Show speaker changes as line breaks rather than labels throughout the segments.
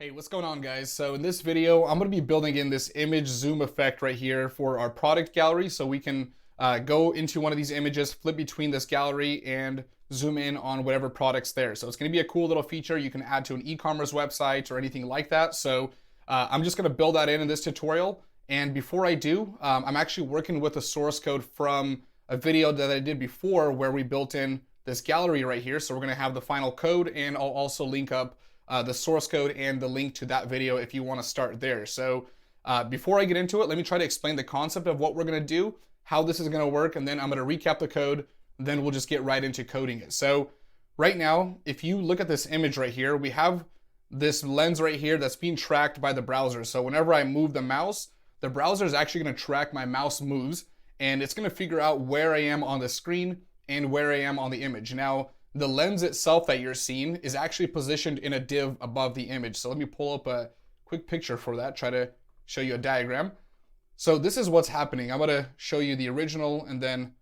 Hey, what's going on, guys? So in this video, I'm going to be building in this image zoom effect right here for our product gallery, so we can go into one of these images, flip between this gallery, and zoom in on whatever product's there. So it's going to be a cool little feature you can add to an e-commerce website or anything like that. So I'm just going to build that in this tutorial. And before I do, I'm actually working with the source code from a video that I did before where we built in this gallery right here. So we're going to have the final code, and I'll also link up the source code and the link to that video if you want to start there. So before I get into it, let me try to explain the concept of what we're going to do, how this is going to work, and then I'm going to recap the code, then we'll just get right into coding it. So right now, if you look at this image right here, we have this lens right here that's being tracked by the browser. So whenever I move the mouse, the browser is actually going to track my mouse moves, and it's going to figure out where I am on the screen and where I am on the image. Now, the lens itself that you're seeing is actually positioned in a div above the image. So let me pull up a quick picture for that, try to show you a diagram. So this is what's happening. I'm going to show you the original and then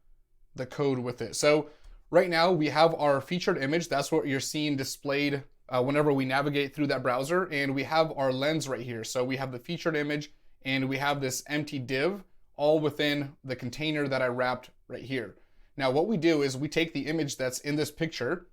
the code with it. So right now we have our featured image. That's what you're seeing displayed whenever we navigate through that browser. And we have our lens right here. So we have the featured image and we have this empty div all within the container that I wrapped right here. Now what we do is we take the image that's in this picture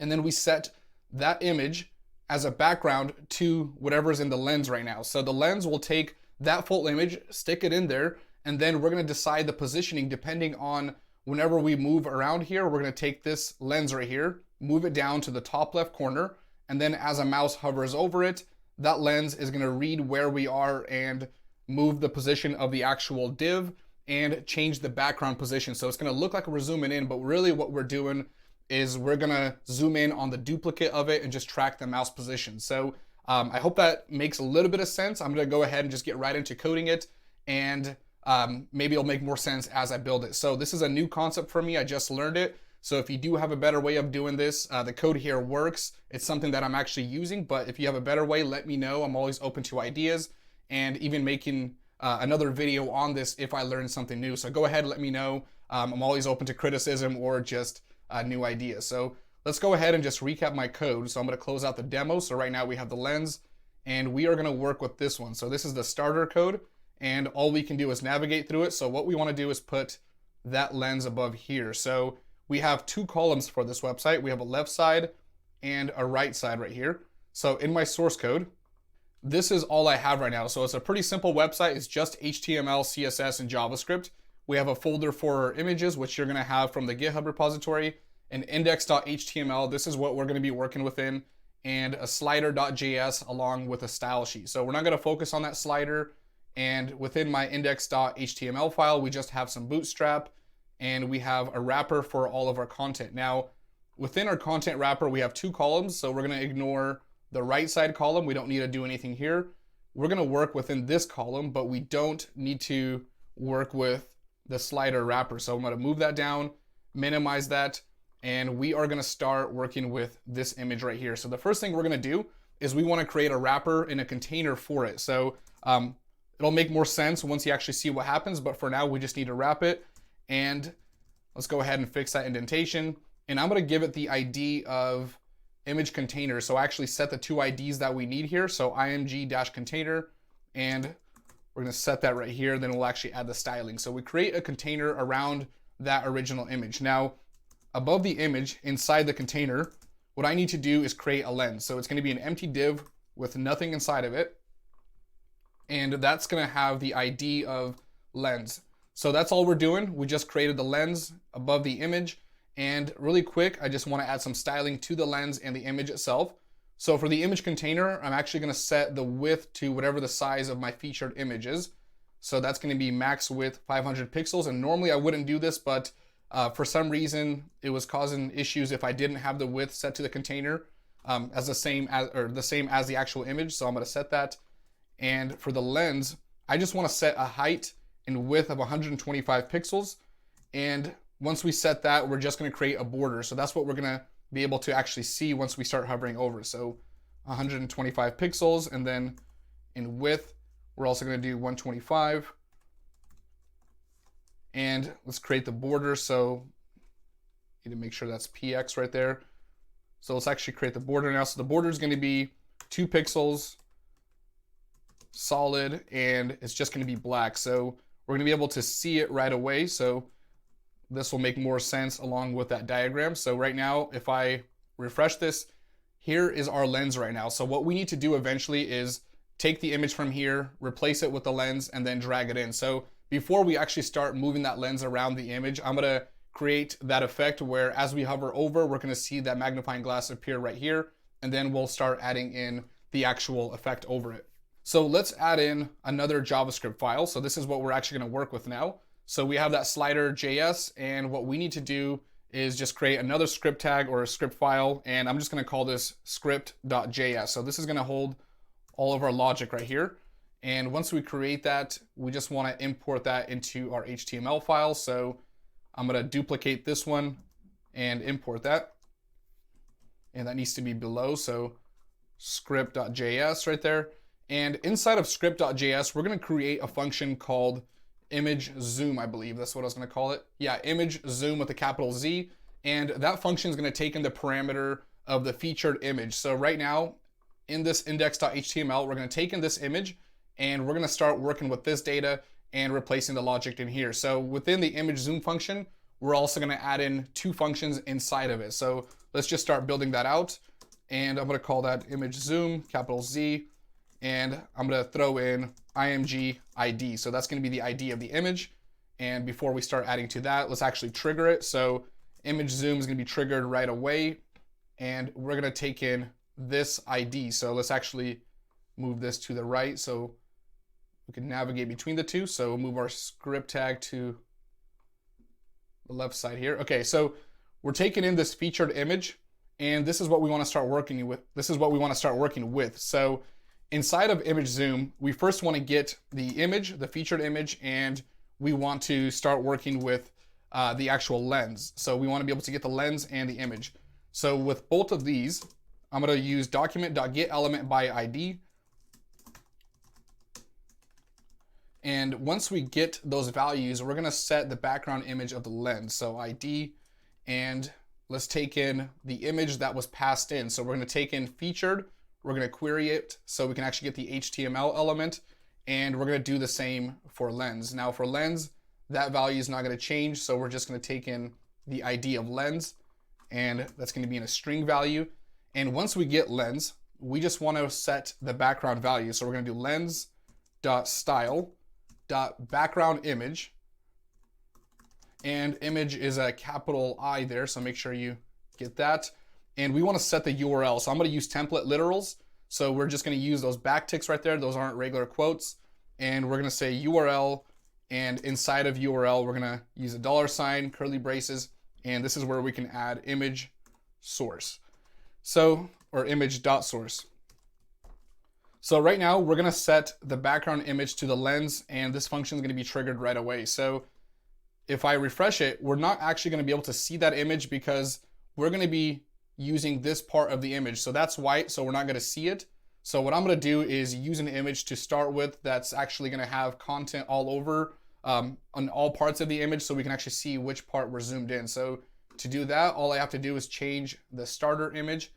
and then we set that image as a background to whatever's in the lens right now. So the lens will take that full image, stick it in there, and then we're gonna decide the positioning depending on whenever we move around here. We're gonna take this lens right here, move it down to the top left corner, and then as a mouse hovers over it, that lens is gonna read where we are and move the position of the actual div and change the background position. So it's gonna look like we're zooming in, but really what we're doing is we're gonna zoom in on the duplicate of it and just track the mouse position. So I hope that makes a little bit of sense. I'm gonna go ahead and just get right into coding it, and maybe it'll make more sense as I build it. So this is a new concept for me, I just learned it. So if you do have a better way of doing this, the code here works. It's something that I'm actually using, but if you have a better way, let me know. I'm always open to ideas and even making another video on this if I learn something new. So go ahead, let me know. I'm always open to criticism or just new ideas. So let's go ahead and just recap my code. So I'm going to close out the demo. So right now we have the lens and we are going to work with this one. So this is the starter code and all we can do is navigate through it. So what we want to do is put that lens above here. So we have two columns for this website. We have a left side and a right side right here. So in my source code, this is all I have right now. So it's a pretty simple website. It's just HTML, CSS, and JavaScript. We have a folder for images, which you're gonna have from the GitHub repository, an index.html. This is what we're gonna be working within, and a slider.js along with a style sheet. So we're not gonna focus on that slider. And within my index.html file, we just have some bootstrap and we have a wrapper for all of our content. Now, within our content wrapper, we have two columns. So we're gonna ignore the right side column. We don't need to do anything here. We're gonna work within this column, but we don't need to work with the slider wrapper. So I'm gonna move that down, minimize that, and we are gonna start working with this image right here. So the first thing we're gonna do is we wanna create a wrapper in a container for it. So it'll make more sense once you actually see what happens, but for now we just need to wrap it. And let's go ahead and fix that indentation. And I'm gonna give it the ID of image container. So I actually set the two IDs that we need here. So img-container, and we're gonna set that right here. Then we'll actually add the styling. So we create a container around that original image. Now, above the image, inside the container, what I need to do is create a lens. So it's gonna be an empty div with nothing inside of it. And that's gonna have the ID of lens. So that's all we're doing. We just created the lens above the image. And really quick, I just want to add some styling to the lens and the image itself. So for the image container, I'm actually going to set the width to whatever the size of my featured image is. So that's going to be max width 500 pixels. And normally I wouldn't do this, but for some reason it was causing issues if I didn't have the width set to the container as the same as the actual image. So I'm going to set that. And for the lens, I just want to set a height and width of 125 pixels. And once we set that, we're just going to create a border. So that's what we're going to be able to actually see once we start hovering over. So 125 pixels, and then in width, we're also going to do 125. And let's create the border. So need to make sure that's PX right there. So let's actually create the border now. So the border is going to be 2 pixels, solid, and it's just going to be black. So we're going to be able to see it right away. So this will make more sense along with that diagram. So right now, if I refresh this, here is our lens right now. So what we need to do eventually is take the image from here, replace it with the lens, and then drag it in. So before we actually start moving that lens around the image, I'm going to create that effect where as we hover over, we're going to see that magnifying glass appear right here, and then we'll start adding in the actual effect over it. So let's add in another JavaScript file. So this is what we're actually going to work with now. So we have that slider.js, and what we need to do is just create another script tag or a script file, and I'm just going to call this script.js. So this is going to hold all of our logic right here. And once we create that, we just want to import that into our HTML file. So I'm going to duplicate this one and import that. And that needs to be below. So script.js right there. And inside of script.js, we're going to create a function called imageZoom, I believe that's what I was going to call it. Yeah, imageZoom with a capital Z. And that function is going to take in the parameter of the featured image. So right now in this index.html, we're going to take in this image and we're going to start working with this data and replacing the logic in here. So within the imageZoom function, we're also going to add in 2 functions inside of it. So let's just start building that out. And I'm going to call that imageZoom, capital Z. And I'm going to throw in img ID. So that's going to be the ID of the image. And before we start adding to that, let's actually trigger it. So imageZoom is going to be triggered right away. And we're going to take in this ID. So let's actually move this to the right so we can navigate between the two. So we'll move our script tag to the left side here. Okay, so we're taking in this featured image, and this is what we want to start working with. So inside of imageZoom, we first want to get the image, the featured image, and we want to start working with the actual lens. So we want to be able to get the lens and the image. So with both of these, I'm going to use document.getElementById. And once we get those values, we're going to set the background image of the lens. So ID, and let's take in the image that was passed in. So we're going to take in featured. We're going to query it so we can actually get the HTML element, and we're going to do the same for lens. Now for lens, that value is not going to change, so we're just going to take in the ID of lens, and that's going to be in a string value. And once we get lens, we just want to set the background value. So we're going to do lens.style.background image, and image is a capital I there, so make sure you get that. And we want to set the URL. So I'm going to use template literals. So we're just going to use those backticks right there. Those aren't regular quotes. And we're going to say URL. And inside of URL, we're going to use a $, curly braces. And this is where we can add image source. So, or image.source. So right now we're going to set the background image to the lens, and this function is going to be triggered right away. So if I refresh it, we're not actually going to be able to see that image because we're going to be using this part of the image. So that's white, so we're not going to see it. So what I'm going to do is use an image to start with that's actually going to have content all over on all parts of the image, so we can actually see which part we're zoomed in. So to do that, all I have to do is change the starter image,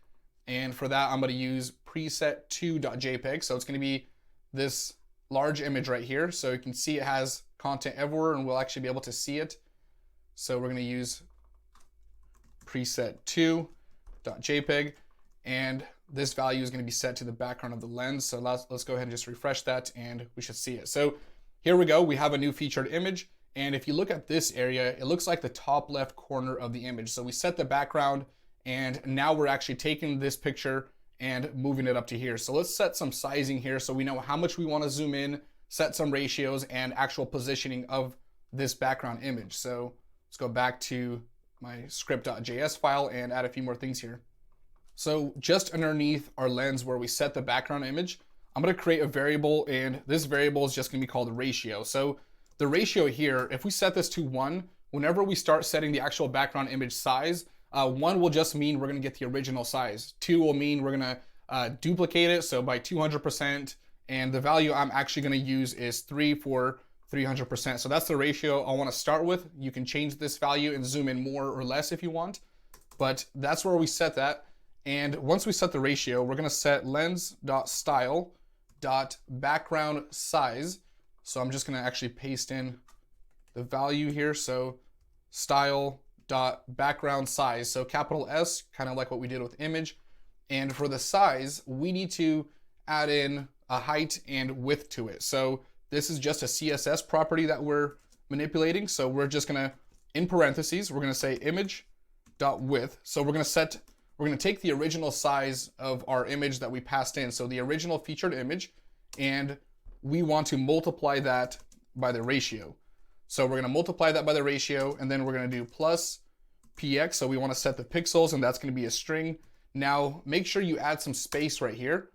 and for that I'm going to use preset2.jpg. So it's going to be this large image right here, so you can see it has content everywhere and we'll actually be able to see it. So we're going to use preset2.jpg, and this value is going to be set to the background of the lens. So let's go ahead and just refresh that and we should see it. So here we go, we have a new featured image, and if you look at this area, it looks like the top left corner of the image. So we set the background, and now we're actually taking this picture and moving it up to here. So let's set some sizing here so we know how much we want to zoom in, set some ratios and actual positioning of this background image. So let's go back to my script.js file and add a few more things here. So just underneath our lens where we set the background image, I'm going to create a variable, and this variable is just going to be called ratio. So the ratio here, if we set this to 1, whenever we start setting the actual background image size, 1 will just mean we're going to get the original size. 2 will mean we're going to duplicate it, so by 200%, and the value I'm actually going to use is 3 for 300%. So that's the ratio I want to start with. You can change this value and zoom in more or less if you want, but that's where we set that. And once we set the ratio, we're going to set lens.style.background size. So I'm just going to actually paste in the value here. So style.background size. So capital S, kind of like what we did with image. And for the size, we need to add in a height and width to it. So this is just a CSS property that we're manipulating. So we're just going to, in parentheses, we're going to say image.width. So we're going to take the original size of our image that we passed in. So the original featured image, and we want to multiply that by the ratio. So we're going to multiply that by the ratio, and then we're going to do plus px. So we want to set the pixels, and that's going to be a string. Now make sure you add some space right here.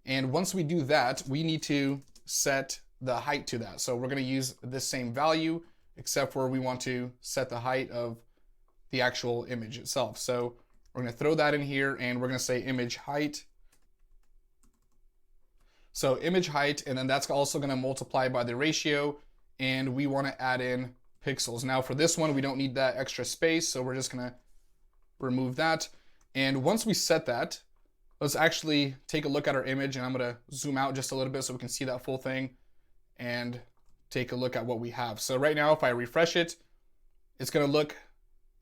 And once we do that, we need to set the height to that. So we're going to use this same value, except for we want to set the height of the actual image itself. So we're going to throw that in here, and we're going to say image height. So image height, and then that's also going to multiply by the ratio, and we want to add in pixels. Now for this one, we don't need that extra space, so we're just going to remove that. And once we set that, let's actually take a look at our image, and I'm going to zoom out just a little bit so we can see that full thing and take a look at what we have. So right now, if I refresh it, it's going to look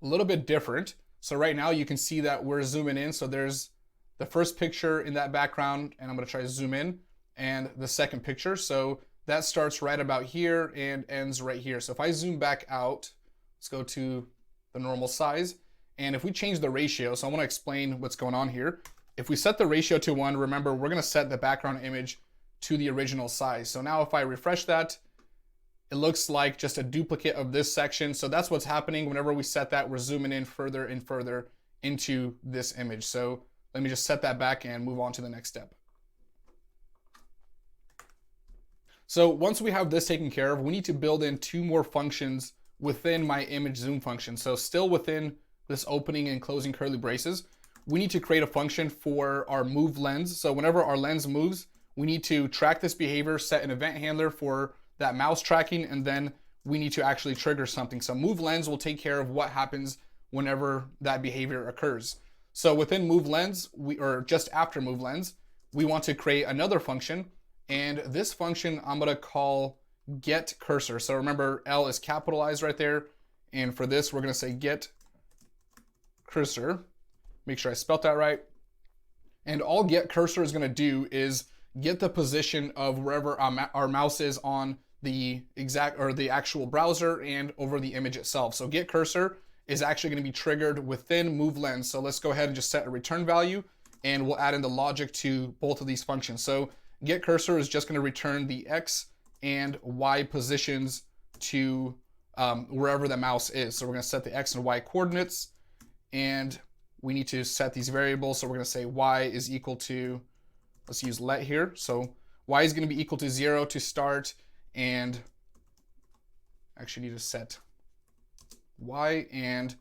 a little bit different. So right now you can see that we're zooming in. So there's the first picture in that background, and I'm going to try to zoom in, and the second picture. So that starts right about here and ends right here. So if I zoom back out, let's go to the normal size. And if we change the ratio, so I want to explain what's going on here. If we set the ratio to 1, remember, we're going to set the background image to the original size. So now if I refresh that, it looks like just a duplicate of this section. So that's what's happening whenever we set that. We're zooming in further and further into this image. So let me just set that back and move on to the next step. So once we have this taken care of, we need to build in 2 more functions within my imageZoom function. So still within this opening and closing curly braces, we need to create a function for our moveLens. So whenever our lens moves, we need to track this behavior, set an event handler for that mouse tracking, and then we need to actually trigger something. So moveLens will take care of what happens whenever that behavior occurs. So within moveLens, or just after moveLens, we want to create another function, and this function I'm going to call getCursor. So remember, L is capitalized right there, and for this we're going to say getCursor. Make sure I spelt that right. And all getCursor is going to do is get the position of wherever our mouse is on the exact or the actual browser and over the image itself. So getCursor is actually going to be triggered within moveLens. So let's go ahead and just set a return value, and we'll add in the logic to both of these functions. So getCursor is just going to return the X and Y positions to wherever the mouse is. So we're going to set the X and Y coordinates, and we need to set these variables. So we're going to say Y is equal to, let's use let here. So Y is going to be equal to 0 to start, and actually need to set Y and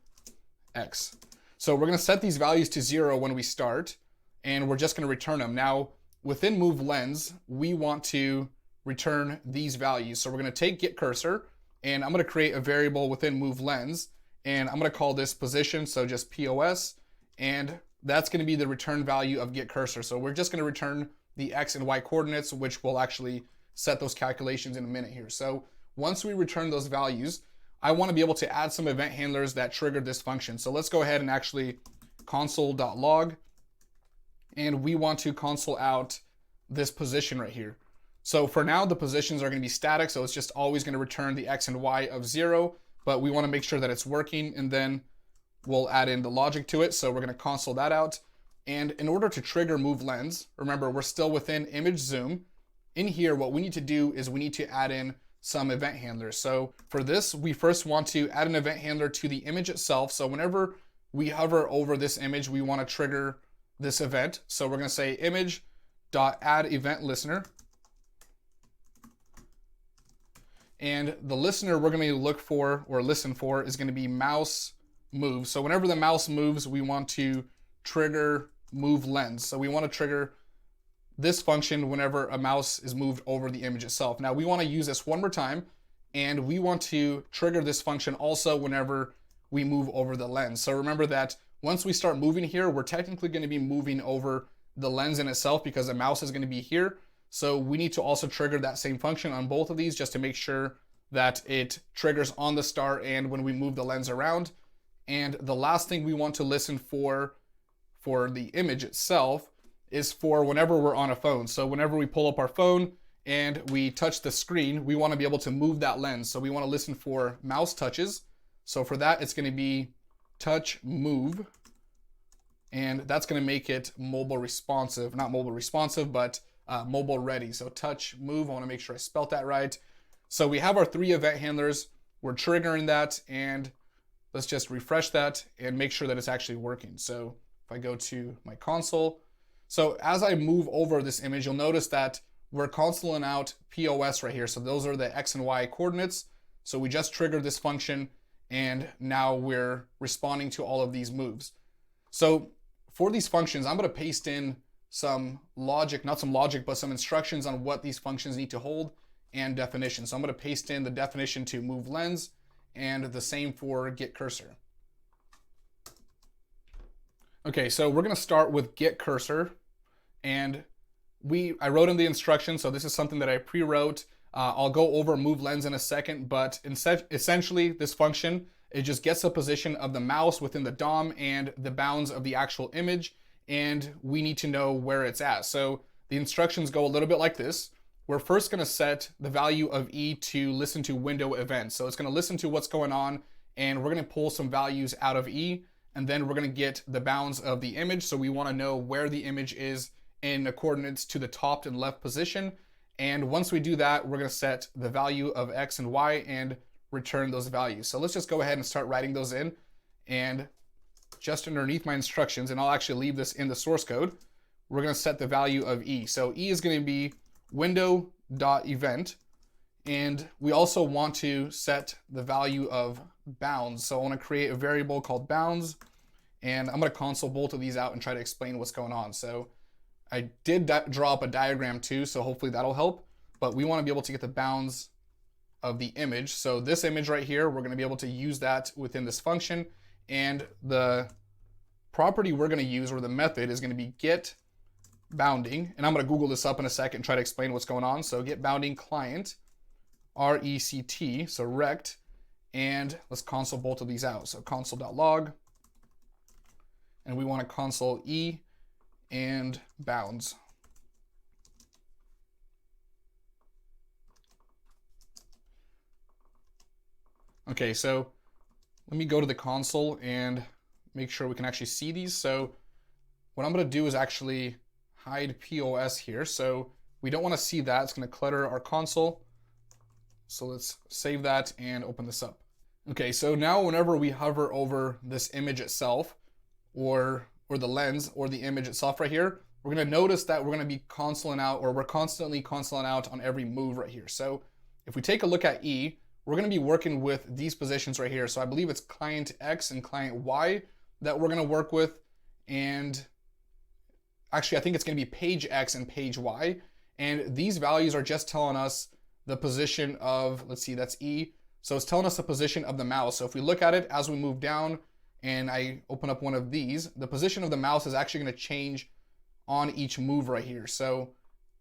X. So we're going to set these values to 0 when we start, and we're just going to return them. Now within moveLens, we want to return these values. So we're going to take getCursor, and I'm going to create a variable within moveLens, and I'm going to call this position. So just POS, and that's going to be the return value of getCursor. So we're just going to return the X and Y coordinates, which will actually set those calculations in a minute here. So once we return those values, I want to be able to add some event handlers that trigger this function. So let's go ahead and actually console.log, and we want to console out this position right here. So for now, the positions are going to be static, so it's just always going to return the X and Y of 0, but we want to make sure that it's working, and then we'll add in the logic to it. So we're going to console that out. And in order to trigger moveLens, remember, we're still within imageZoom. In here, what we need to do is we need to add in some event handlers. So for this, we first want to add an event handler to the image itself. So whenever we hover over this image, we want to trigger this event. So we're going to say image.addEventListener. And the listener we're going to look for or listen for is going to be mouse move. So whenever the mouse moves, we want to trigger moveLens. So we want to trigger this function whenever a mouse is moved over the image itself. Now we want to use this one more time, and we want to trigger this function also whenever we move over the lens. So remember that once we start moving here, we're technically going to be moving over the lens in itself because the mouse is going to be here. So we need to also trigger that same function on both of these just to make sure that it triggers on the start and when we move the lens around. And the last thing we want to listen for the image itself is for whenever we're on a phone. So whenever we pull up our phone and we touch the screen, we want to be able to move that lens. So we want to listen for mouse touches. So for that, it's going to be touch move, and that's going to make it mobile responsive, not mobile responsive, but mobile ready. So touch move, I want to make sure I spelt that right. So we have our 3 event handlers, we're triggering that, and let's just refresh that and make sure that it's actually working. So if I go to my console, so as I move over this image, you'll notice that we're consoling out POS right here. So those are the X and Y coordinates. So we just triggered this function, and now we're responding to all of these moves. So for these functions, I'm going to paste in some logic, not some logic, but some instructions on what these functions need to hold and definition. So I'm going to paste in the definition to moveLens and the same for getCursor. Okay, so we're going to start with getCursor, and I wrote in the instructions, so this is something that I pre-wrote. I'll go over moveLens in a second, but essentially this function, it just gets the position of the mouse within the DOM and the bounds of the actual image, and we need to know where it's at. So the instructions go a little bit like this. We're first going to set the value of E to listen to window events. So it's going to listen to what's going on, and we're going to pull some values out of E, and then we're going to get the bounds of the image. So we want to know where the image is in the coordinates to the top and left position. And once we do that, we're going to set the value of X and Y and return those values. So let's just go ahead and start writing those in. And just underneath my instructions, and I'll actually leave this in the source code, we're going to set the value of E. So E is going to be window.event. And we also want to set the value of bounds. So I want to create a variable called bounds, and I'm going to console both of these out and try to explain what's going on. So I did draw up a diagram too, so hopefully that'll help, but we want to be able to get the bounds of the image. So this image right here, we're going to be able to use that within this function, and the property we're going to use, or the method, is going to be get bounding, and I'm going to Google this up in a second and try to explain what's going on. So get bounding client, RECT, so rect, and let's console both of these out. So console.log, and we want to console E and bounds. Okay, so let me go to the console and make sure we can actually see these. So what I'm going to do is actually hide POS here. So we don't want to see that. It's going to clutter our console. So let's save that and open this up. Okay, so now whenever we hover over this image itself, or the lens, or the image itself right here, we're going to notice that we're going to be consoling out, or we're constantly consoling out on every move right here. So if we take a look at E, we're going to be working with these positions right here. So I believe it's client X and client Y that we're going to work with. And actually, I think it's going to be page X and page Y. And these values are just telling us the position of, let's see, that's E. So it's telling us the position of the mouse. So if we look at it as we move down, and I open up one of these, the position of the mouse is actually going to change on each move right here. So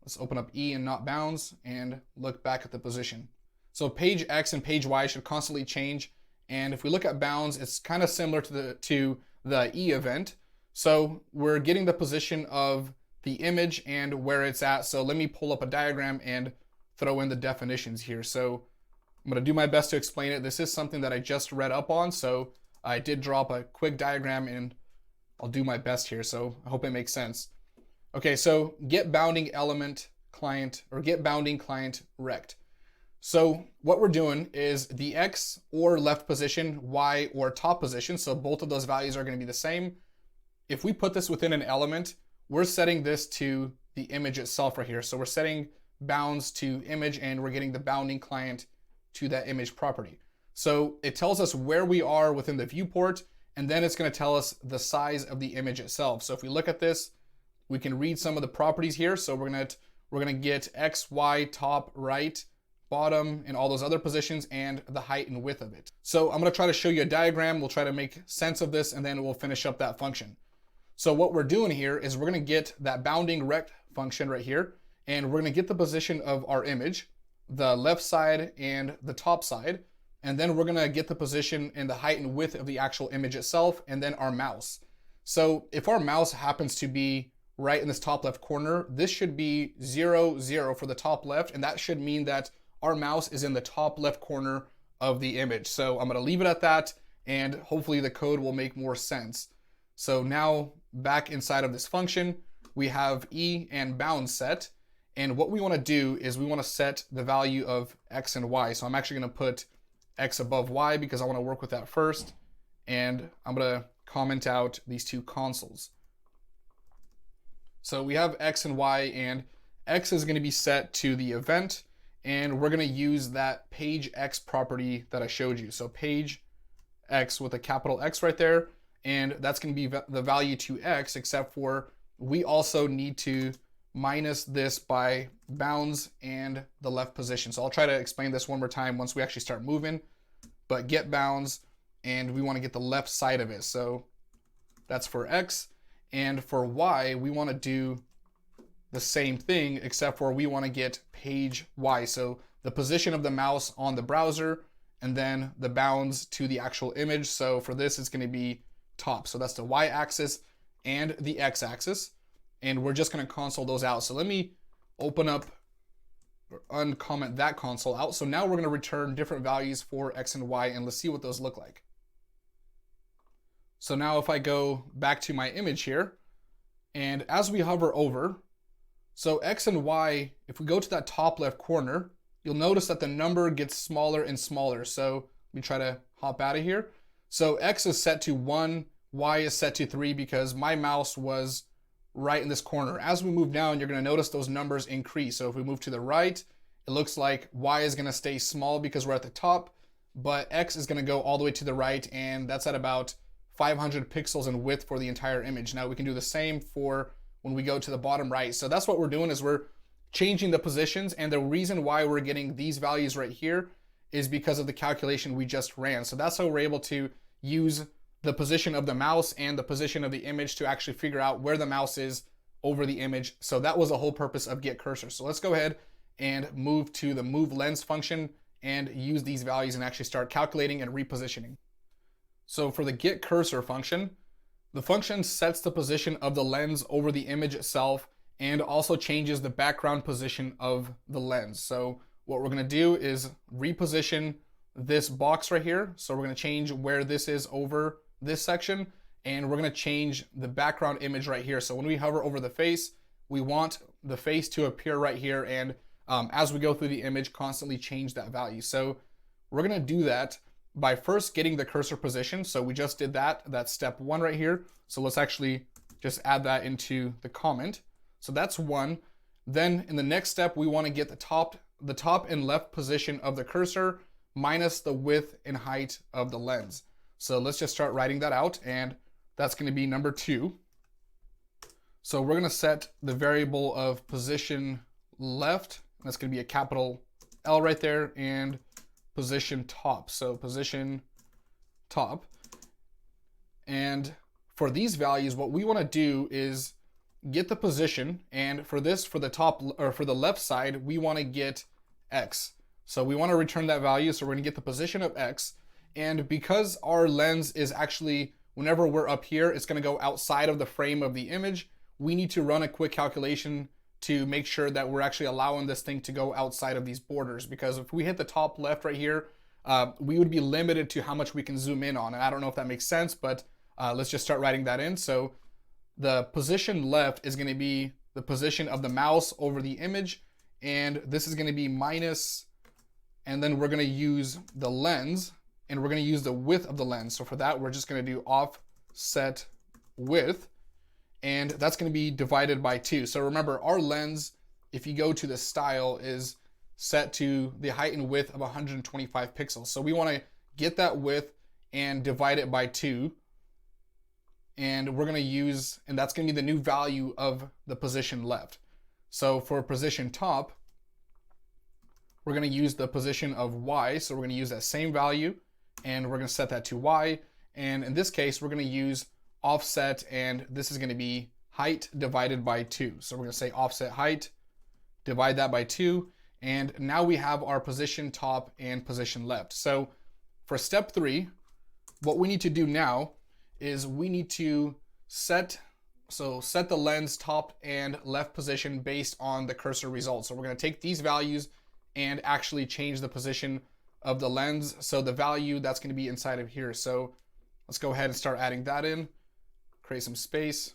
let's open up E and not bounds and look back at the position. So page X and page Y should constantly change. And if we look at bounds, it's kind of similar to the E event. So we're getting the position of the image and where it's at. So let me pull up a diagram and throw in the definitions here. So I'm going to do my best to explain it. This is something that I just read up on, so I did draw up a quick diagram, and I'll do my best here, so I hope it makes sense. Okay, so get bounding element client, or get bounding client rect. So what we're doing is the X or left position, Y or top position, so both of those values are going to be the same. If we put this within an element, we're setting this to the image itself right here. So we're setting bounds to image, and we're getting the bounding client to that image property. So it tells us where we are within the viewport, and then it's going to tell us the size of the image itself. So if we look at this, we can read some of the properties here. So we're going to get X, Y, top, right, bottom, and all those other positions, and the height and width of it. So I'm gonna try to show you a diagram. We'll try to make sense of this, and then we'll finish up that function. So what we're doing here is we're gonna get that bounding rect function right here, and we're gonna get the position of our image, the left side and the top side, and then we're gonna get the position and the height and width of the actual image itself, and then our mouse. So if our mouse happens to be right in this top left corner, this should be 0, 0 for the top left, and that should mean that our mouse is in the top left corner of the image. So I'm gonna leave it at that, and hopefully the code will make more sense. So now back inside of this function, we have E and bound set, and what we wanna do is we wanna set the value of X and Y. So I'm actually gonna put X above Y because I wanna work with that first, and I'm gonna comment out these two consoles. So we have X and Y, and X is gonna be set to the event, and we're gonna use that page X property that I showed you. So page X with a capital X right there, and that's gonna be the value to X, except for we also need to minus this by bounds and the left position. So I'll try to explain this one more time once we actually start moving, but get bounds, and we wanna get the left side of it. So that's for X. And for Y, we wanna do the same thing, except for we wanna get page Y. So the position of the mouse on the browser, and then the bounds to the actual image. So for this, it's gonna be top. So that's the Y axis and the X axis. And we're just gonna console those out. So let me open up or uncomment that console out. So now we're gonna return different values for X and Y, and let's see what those look like. So now if I go back to my image here, and as we hover over, so X and Y, if we go to that top left corner, you'll notice that the number gets smaller and smaller. So let me try to hop out of here. So X is set to 1, Y is set to 3 because my mouse was right in this corner. As we move down, you're gonna notice those numbers increase. So if we move to the right, it looks like Y is gonna stay small because we're at the top, but X is gonna go all the way to the right, and that's at about 500 pixels in width for the entire image. Now we can do the same for when we go to the bottom right. So that's what we're doing, is we're changing the positions, and the reason why we're getting these values right here is because of the calculation we just ran. So that's how we're able to use the position of the mouse and the position of the image to actually figure out where the mouse is over the image. So that was the whole purpose of getCursor. So let's go ahead and move to the moveLens function and use these values and actually start calculating and repositioning. So for the getCursor function, the function sets the position of the lens over the image itself and also changes the background position of the lens. So what we're gonna do is reposition this box right here. So we're gonna change where this is over this section, and we're gonna change the background image right here. So when we hover over the face, we want the face to appear right here, and as we go through the image, constantly change that value. So we're gonna do that by first getting the cursor position. So we just did that. That's step 1 right here. So let's actually just add that into the comment. So that's 1. Then in the next step, we want to get the top and left position of the cursor minus the width and height of the lens. So let's just start writing that out, and that's going to be number 2. So we're going to set the variable of position left. That's going to be a capital L right there, and position top. So position top. And for these values, what we want to do is get the position, and for this, for the top or for the left side, we want to get X. So we want to return that value. So we're going to get the position of X, and because our lens is actually, whenever we're up here, it's going to go outside of the frame of the image, we need to run a quick calculation to make sure that we're actually allowing this thing to go outside of these borders, because if we hit the top left right here, we would be limited to how much we can zoom in on. And I don't know if that makes sense, but let's just start writing that in. So the position left is going to be the position of the mouse over the image, and this is going to be minus, and then we're going to use the lens, and we're going to use the width of the lens. So for that, we're just going to do offset width, and that's going to be divided by 2. So remember, our lens, if you go to the style, is set to the height and width of 125 pixels. So we want to get that width and divide it by 2. And we're going to use, and that's going to be the new value of the position left. So for position top, we're going to use the position of Y. So we're going to use that same value and we're going to set that to Y. And in this case, we're going to use offset, and this is going to be height divided by 2. So we're going to say offset height, divide that by 2. And now we have our position top and position left. So for step 3, what we need to do now is we need to set the lens top and left position based on the cursor results. So we're going to take these values and actually change the position of the lens. So the value that's going to be inside of here. So let's go ahead and start adding that in, create some space.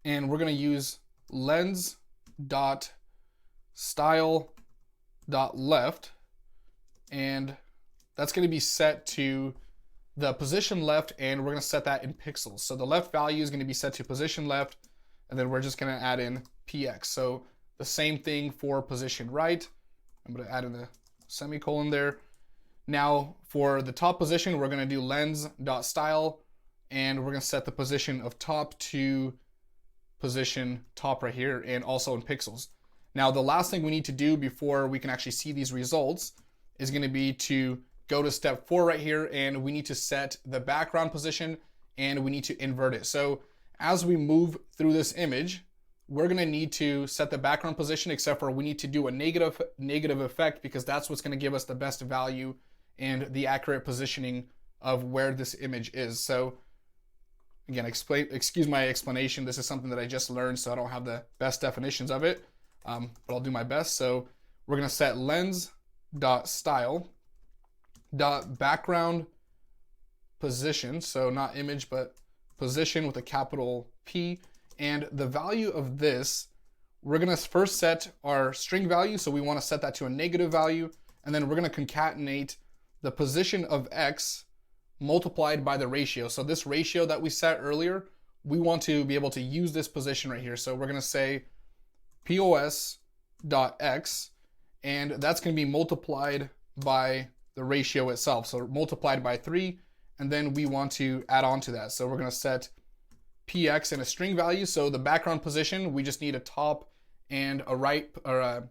And we're going to use lens.style.left, and that's going to be set to the position left, and we're going to set that in pixels. So the left value is going to be set to position left, and then we're just going to add in px. So the same thing for position right. I'm going to add in the semicolon there. Now for the top position, we're going to do lens.style, and we're going to set the position of top to position top right here, and also in pixels. Now the last thing we need to do before we can actually see these results is going to be to go to step 4 right here, and we need to set the background position and we need to invert it. So as we move through this image, we're going to need to set the background position, except for we need to do a negative effect, because that's what's going to give us the best value and the accurate positioning of where this image is. So again, excuse my explanation. This is something that I just learned, so I don't have the best definitions of it, but I'll do my best. So we're going to set lens.style.background position, so not image, but position with a capital P. And the value of this, we're going to first set our string value, so we want to set that to a negative value, and then we're going to concatenate the position of X multiplied by the ratio. So this ratio that we set earlier, we want to be able to use this position right here. So we're going to say pos.x, and that's going to be multiplied by the ratio itself. So multiplied by 3, and then we want to add on to that. So we're going to set px in a string value. So the background position, we just need a top and a right, or a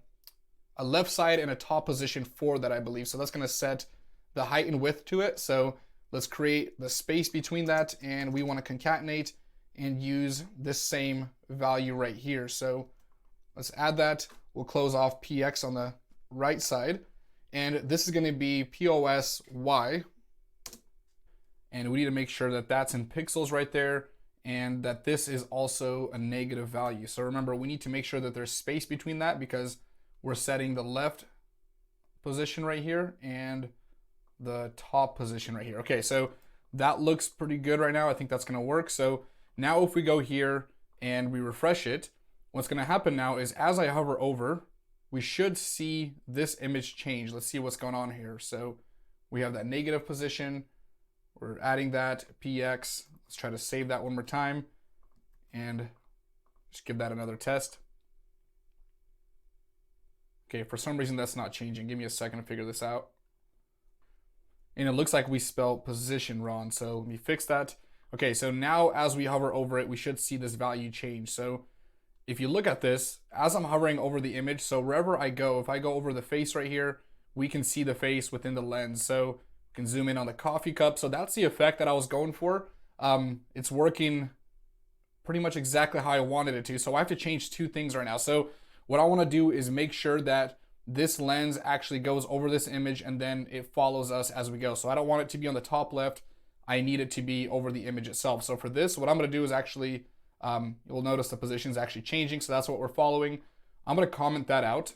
left side and a top position for that, I believe. So that's going to set the height and width to it. So let's create the space between that, and we want to concatenate and use this same value right here. So let's add that. We'll close off px on the right side, and this is going to be POSY, and we need to make sure that that's in pixels right there, and that this is also a negative value. So remember, we need to make sure that there's space between that, because we're setting the left position right here and the top position right here. Okay, so that looks pretty good right now. I think that's going to work. So now if we go here and we refresh it, what's going to happen now is as I hover over, we should see this image change. Let's see what's going on here. So we have that negative position. We're adding that px. Let's try to save that one more time and just give that another test. Okay, for some reason that's not changing. Give me a second to figure this out. And it looks like we spelled position wrong, so let me fix that. Okay, so now as we hover over it, we should see this value change. So if you look at this, as I'm hovering over the image, so wherever I go, if I go over the face right here, we can see the face within the lens. So we can zoom in on the coffee cup. So that's the effect that I was going for. It's working pretty much exactly how I wanted it to. So I have to change 2 things right now. So what I want to do is make sure that this lens actually goes over this image and then it follows us as we go. So I don't want it to be on the top left. I need it to be over the image itself. So for this, what I'm going to do is actually, you'll notice the position is actually changing. So that's what we're following. I'm going to comment that out.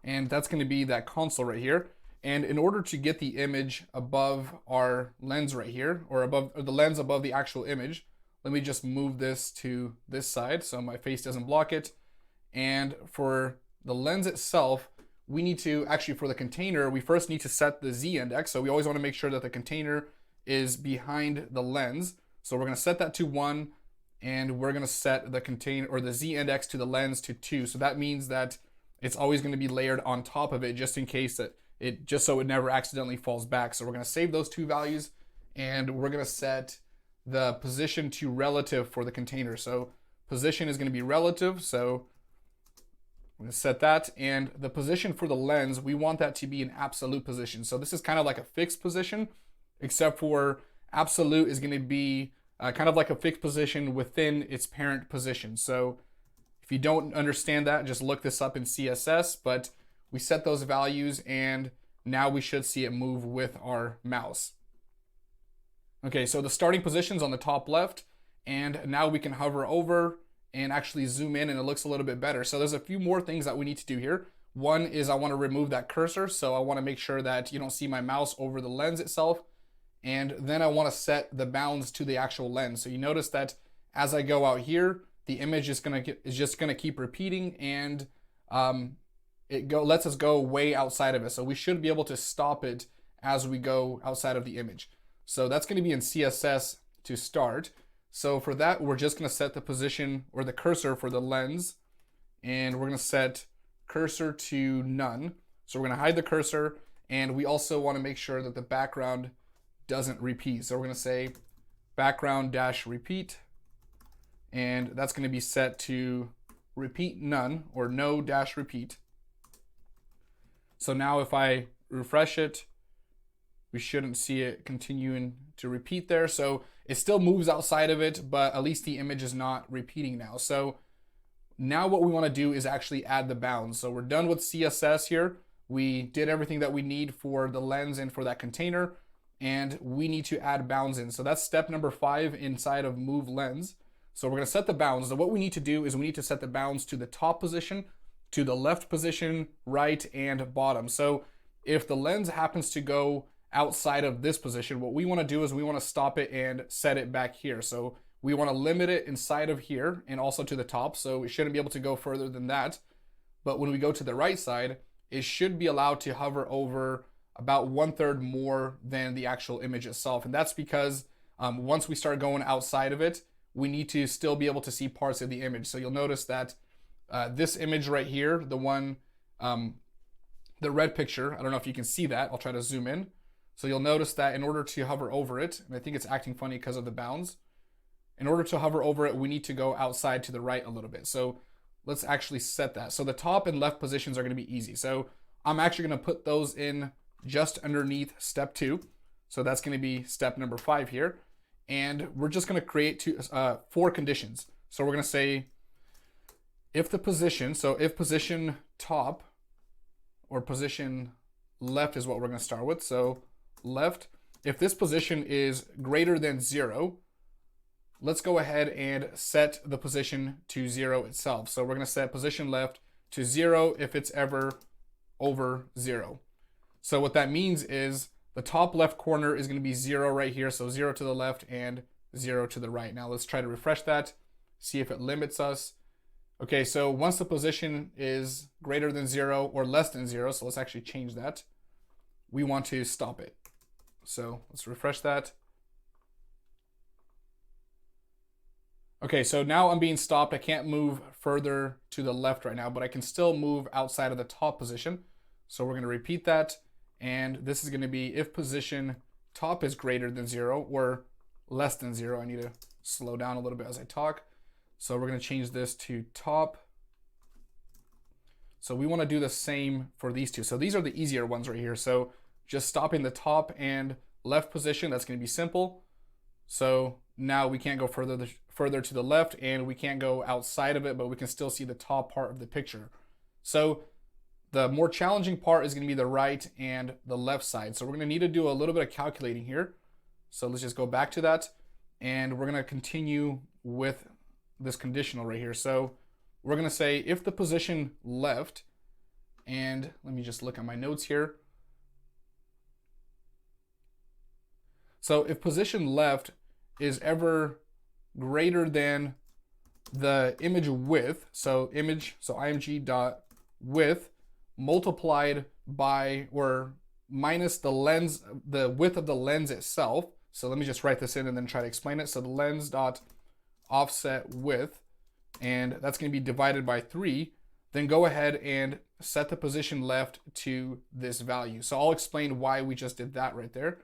And that's going to be that console right here. And in order to get the image above our lens right here, or the lens above the actual image, let me just move this to this side so my face doesn't block it. And for the lens itself, we need to, actually for the container, we first need to set the Z index. So we always want to make sure that the container is behind the lens. So we're going to set that to 1, and we're going to set the container, or the Z index, to the lens to 2. So that means that it's always going to be layered on top of it, just in case that just so it never accidentally falls back. So we're going to save those 2 values, and we're going to set the position to relative for the container. So position is going to be relative. So I'm gonna set that, and the position for the lens, we want that to be an absolute position. So this is kind of like a fixed position, except for absolute is gonna be kind of like a fixed position within its parent position. So if you don't understand that, just look this up in CSS, but we set those values and now we should see it move with our mouse. Okay, so the starting position's on the top left, and now we can hover over and actually zoom in and it looks a little bit better. So there's a few more things that we need to do here. One is I want to remove that cursor, so I want to make sure that you don't see my mouse over the lens itself. And then I want to set the bounds to the actual lens. So you notice that as I go out here, the image is just gonna keep repeating, and lets us go way outside of it. So we should be able to stop it as we go outside of the image. So that's going to be in CSS to start. So for that, we're just going to set the position or the cursor for the lens, and we're going to set cursor to none. So we're going to hide the cursor, and we also want to make sure that the background doesn't repeat. So we're going to say background-repeat, and that's going to be set to repeat none or no-repeat. So now if I refresh it, we shouldn't see it continuing to repeat there. So it still moves outside of it, but at least the image is not repeating now. So now what we want to do is actually add the bounds. So we're done with CSS here. We did everything that we need for the lens and for that container, and we need to add bounds in. So that's step number 5 inside of moveLens. So we're going to set the bounds. So what we need to do is we need to set the bounds to the top position, to the left position, right, and bottom. So if the lens happens to go outside of this position, what we want to do is we want to stop it and set it back here. So we want to limit it inside of here and also to the top. So it shouldn't be able to go further than that. But when we go to the right side, it should be allowed to hover over about 1/3 more than the actual image itself. And that's because once we start going outside of it, we need to still be able to see parts of the image. So you'll notice that this image right here, the one, the red picture, I don't know if you can see that. I'll try to zoom in. So you'll notice that in order to hover over it, and I think it's acting funny because of the bounds, in order to hover over it, we need to go outside to the right a little bit. So let's actually set that. So the top and left positions are going to be easy. So I'm actually going to put those in just underneath step 2. So that's going to be step number 5 here. And we're just going to create 4 conditions. So we're going to say if the position, so if position top or position left is what we're going to start with. So left, if this position is greater than 0, let's go ahead and set the position to 0 itself. So we're going to set position left to 0 if it's ever over 0. So what that means is the top left corner is going to be 0 right here. So 0 to the left and 0 to the right. Now let's try to refresh that, see if it limits us. Okay, so once the position is greater than 0 or less than 0, so let's actually change that, we want to stop it. So let's refresh that. Okay, so now I'm being stopped. I can't move further to the left right now, but I can still move outside of the top position. So we're going to repeat that. And this is going to be if position top is greater than 0 or less than 0. I need to slow down a little bit as I talk. So we're going to change this to top. So we want to do the same for these two. So these are the easier ones right here. So just stopping the top and left position, that's going to be simple. So now we can't go further to the left, and we can't go outside of it, but we can still see the top part of the picture. So the more challenging part is going to be the right and the left side. So we're going to need to do a little bit of calculating here. So let's just go back to that, and we're going to continue with this conditional right here. So we're going to say if the position left, and let me just look at my notes here. So if position left is ever greater than the image width, so img.width multiplied by or minus the lens, the width of the lens itself. So let me just write this in and then try to explain it. So the lens dot offset width, and that's going to be divided by 3. Then go ahead and set the position left to this value. So I'll explain why we just did that right there.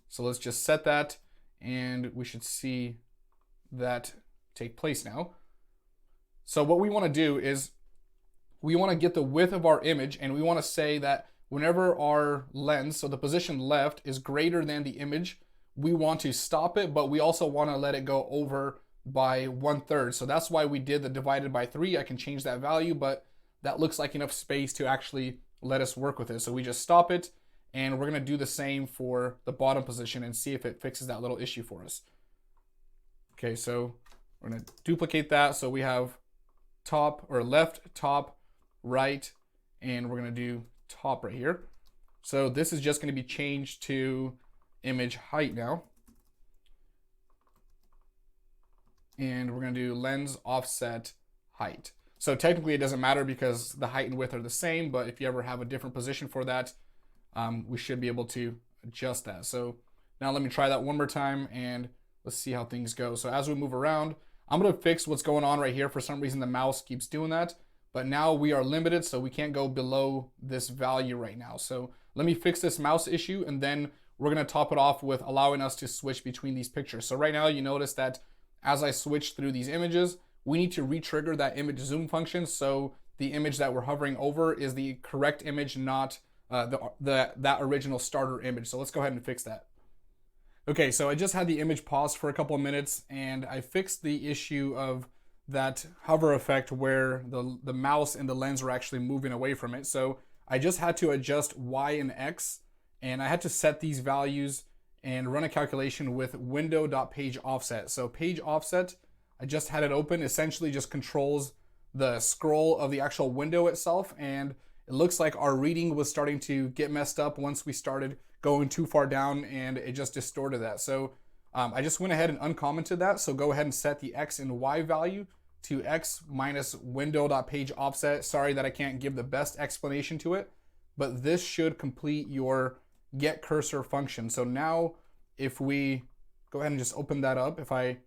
So let's just set that, and we should see that take place now. So what we want to do is we want to get the width of our image, and we want to say that whenever our lens, so the position left, is greater than the image, we want to stop it, but we also want to let it go over by 1/3. So that's why we did the divided by 3. I can change that value, but that looks like enough space to actually let us work with it. So we just stop it, and we're going to do the same for the bottom position and see if it fixes that little issue for us. Okay, so we're going to duplicate that. So we have top or left, top, right, and we're going to do top right here. So this is just going to be changed to image height now. And we're going to do lens offset height. So technically it doesn't matter because the height and width are the same, but if you ever have a different position for that, we should be able to adjust that. So now let me try that one more time and let's see how things go. So as we move around, I'm going to fix what's going on right here. For some reason the mouse keeps doing that, but now we are limited, so we can't go below this value right now. So let me fix this mouse issue, and then we're going to top it off with allowing us to switch between these pictures. So right now you notice that as I switch through these images, we need to re-trigger that image zoom function, so the image that we're hovering over is the correct image, not that original starter image. So let's go ahead and fix that. Okay, so I just had the image paused for a couple of minutes, and I fixed the issue of that hover effect where the mouse and the lens were actually moving away from it. So I just had to adjust Y and X, and I had to set these values and run a calculation with window.page offset. So page offset, I just had it open, essentially just controls the scroll of the actual window itself, and it looks like our reading was starting to get messed up once we started going too far down, and it just distorted that. So I just went ahead and uncommented that. So go ahead and set the X and Y value to X minus window.page offset. Sorry that I can't give the best explanation to it, but this should complete your getCursor function. So now if we go ahead and just open that up, if I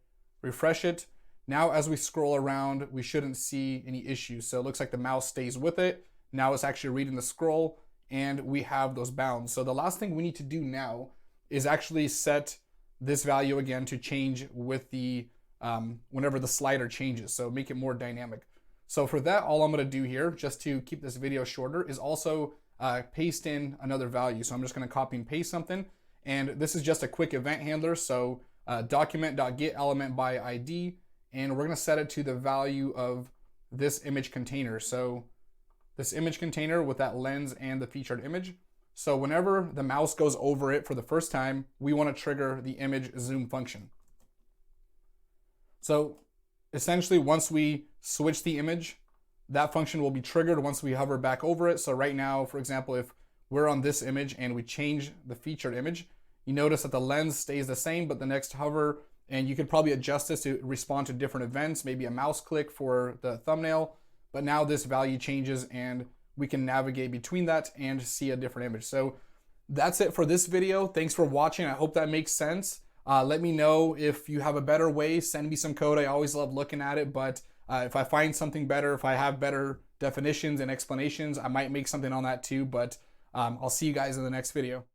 refresh it, now as we scroll around, we shouldn't see any issues. So it looks like the mouse stays with it. Now it's actually reading the scroll, and we have those bounds. So the last thing we need to do now is actually set this value again to change with the whenever the slider changes, so make it more dynamic. So for that, all I'm going to do here, just to keep this video shorter, is also paste in another value. So I'm just going to copy and paste something, and this is just a quick event handler. So document.getElementById, and we're going to set it to the value of this image container. So this image container with that lens and the featured image. So whenever the mouse goes over it for the first time, we want to trigger the image zoom function. So essentially, once we switch the image, that function will be triggered once we hover back over it. So right now, for example, if we're on this image and we change the featured image, you notice that the lens stays the same, but the next hover, and you could probably adjust this to respond to different events, maybe a mouse click for the thumbnail, but now this value changes and we can navigate between that and see a different image. So that's it for this video. Thanks for watching. I hope that makes sense. Let me know if you have a better way. Send me some code. I always love looking at it, but if I find something better, if I have better definitions and explanations, I might make something on that too, but I'll see you guys in the next video.